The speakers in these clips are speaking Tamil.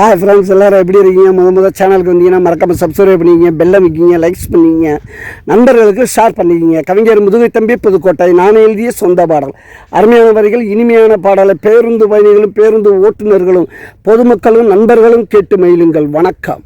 ஹாய் ஃப்ரெண்ட்ஸ், எல்லோரும் எப்படி இருக்கீங்க? முதல் சேனலுக்கு வந்தீங்கன்னா மறக்காமல் சப்ஸ்கிரைப் பண்ணிக்கிங்க, பெல் அமைக்கிங்க, லைக்ஸ் பண்ணிக்கிங்க, நண்பர்களுக்கு ஷேர் பண்ணிக்கிங்க. கவிஞர் முதுகை தம்பி புதுக்கோட்டை. நான் எழுதிய சொந்த பாடல். அருமையான வரிகள், இனிமையான பாடலை பேருந்து பயணிகளும் பேருந்து ஓட்டுநர்களும் பொதுமக்களும் நண்பர்களும் கேட்டு மகிழுங்கள். வணக்கம்.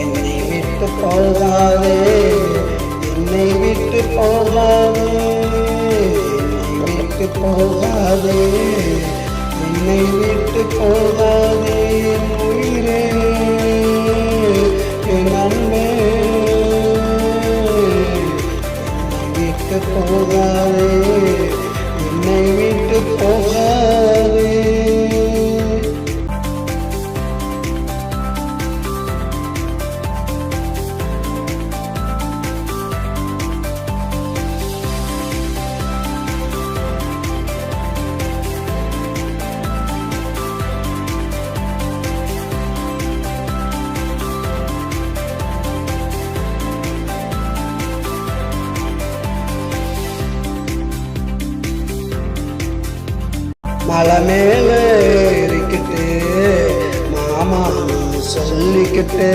என்னை விட்டு போகாதே, என்னை விட்டு போகாதே, என்னை விட்டு போகாதே, என்னை விட்டு போகாதே, என் உயிரே, என் அன்பே, என்னை விட்டு போகாதே, என்னை விட்டு போகாதே. மலை மேல ஏறிக்கிட்டு மாமான்னு சொல்லிக்கிட்டு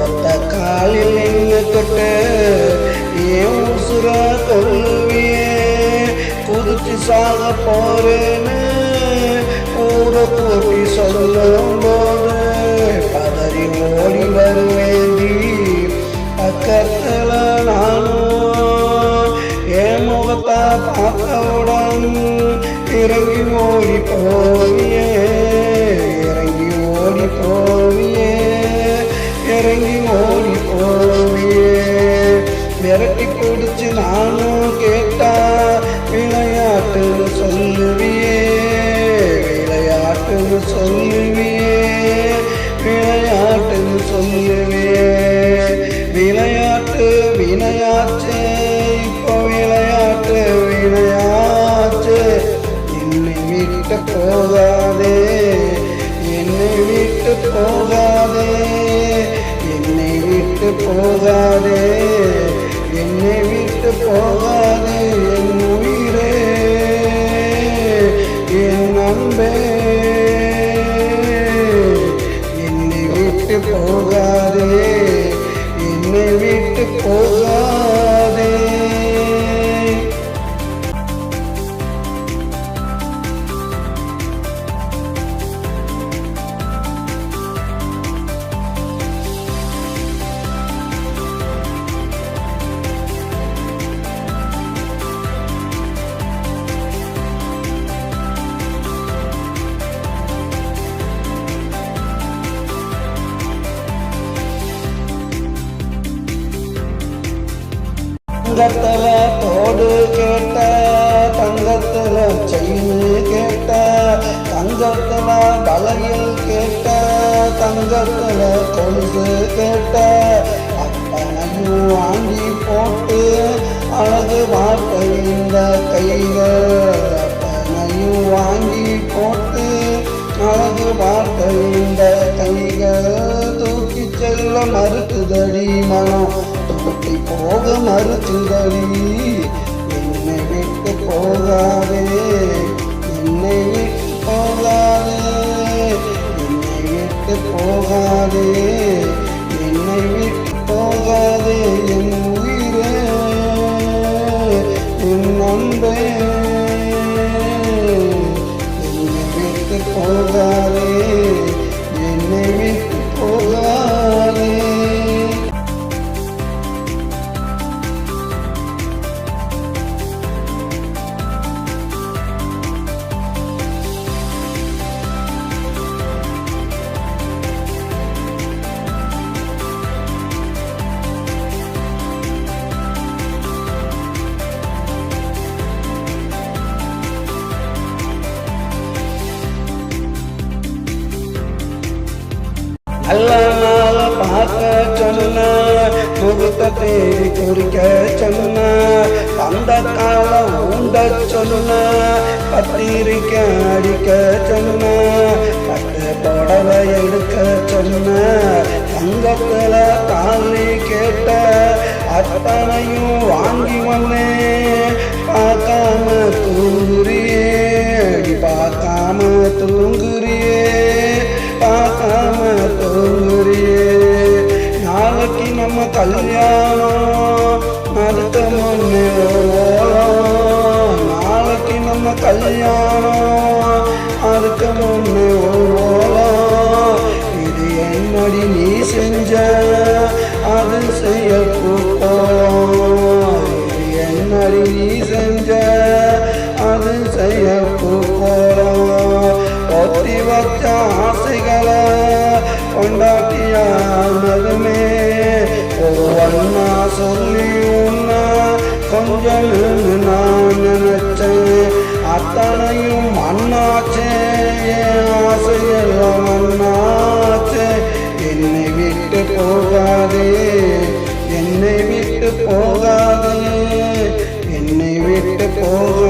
ஒத்த காலில் நின்னுக்கிட்டு ஏன் உசுர கொள்வியே, குதிச்சு சாக போறேன்னு ஊரை கூட்டி சொல்லும் போது பதறி ஓடி வருவேண்டி. பக்கத்துல நானும் என் முகத்தை பார்த்தவுடன் இறங்கி ஓடி போவியே, இறங்கி ஓடி போவியே, இறங்கி ஓடி போவியே. விரட்டி பிடிச்சு நானும் கேட்டா விளையாட்டுன்னு சொல்லுவியே, விளையாட்டுன்னு சொல்லுவியே, விளையாட்டுன்னு சொல்லுவியே. விளையாட்டு வினையாச்சு, இப்போ விளையாட்டு வினையாச்சு. என்னை விட்டு போகாதே, என்னை விட்டு போகாதே, என்னை விட்டு போகாதே, என்னை விட்டு போகாதே, என் உயிரே, என் அன்பே, என்னை விட்டு போகாதே, என்னை விட்டு போகாதே. தங்கத்துல தோடு கேட்ட, தங்கத்துல செயின் கேட்ட, தங்கத்துல வளையல் கேட்ட, தங்கத்துல கொலுசு கேட்ட, அத்தனையும் வாங்கி போட்டு அழகு பார்த்த இந்த கைகள், அத்தனையும் வாங்கி போட்டு அழகு பார்த்த இந்த கைகள் தூக்கி செல்ல மறுக்குதடி மனம், தூக்கி போக மறுக்குதடி. என்னை விட்டு போகாதே, என்னை விட்டு போகாதே, என்னை விட்டு போகாதே, என்னை விட்டு போகாதே, என் உயிரே, என் அன்பே, என்னை விட்டு போகாதே, என்னை விட்டு போகாதே. நல்ல நாள் பார்க்க முகூர்த்த தேதி குறிக்க சொன்ன அந்த காலம் உண்ட சொன்ன பத்திரிக்கை அடிக்க சொன்ன பட்டு புடவை எடுக்க சொன்ன தங்கத்துல தாலி கேட்ட அத்தனையும் வாங்கி வந்தேன் பார்க்காம தூங்குறியே பார்க்காம தூங்குறியே பார்க்காம தூங்குறியே நாளைக்கு நம்ம கல்யாணம் அடுத்த முன்னே நாளைக்கு நம்ம கல்யாணம் அடுத்த முன்னே இது என்னடி நீ செஞ்ச அது செய்ய போறோம் இது என்னடி நீ செஞ்ச அது செய்ய போறோம் ஒத்தி வச்ச ஆசைகளை கொண்டாட்டியானதுமே ஒவ்வொன்னா சொல்லி உன்ன கொஞ்சம் நான் நினைச்சேன் அத்தனையும் மண்ணாச்சே என் ஆசையெல்லாம் மண்ணாச்சே என்னை விட்டு போகாதே என்னை விட்டு போகாதே என்னை விட்டு போக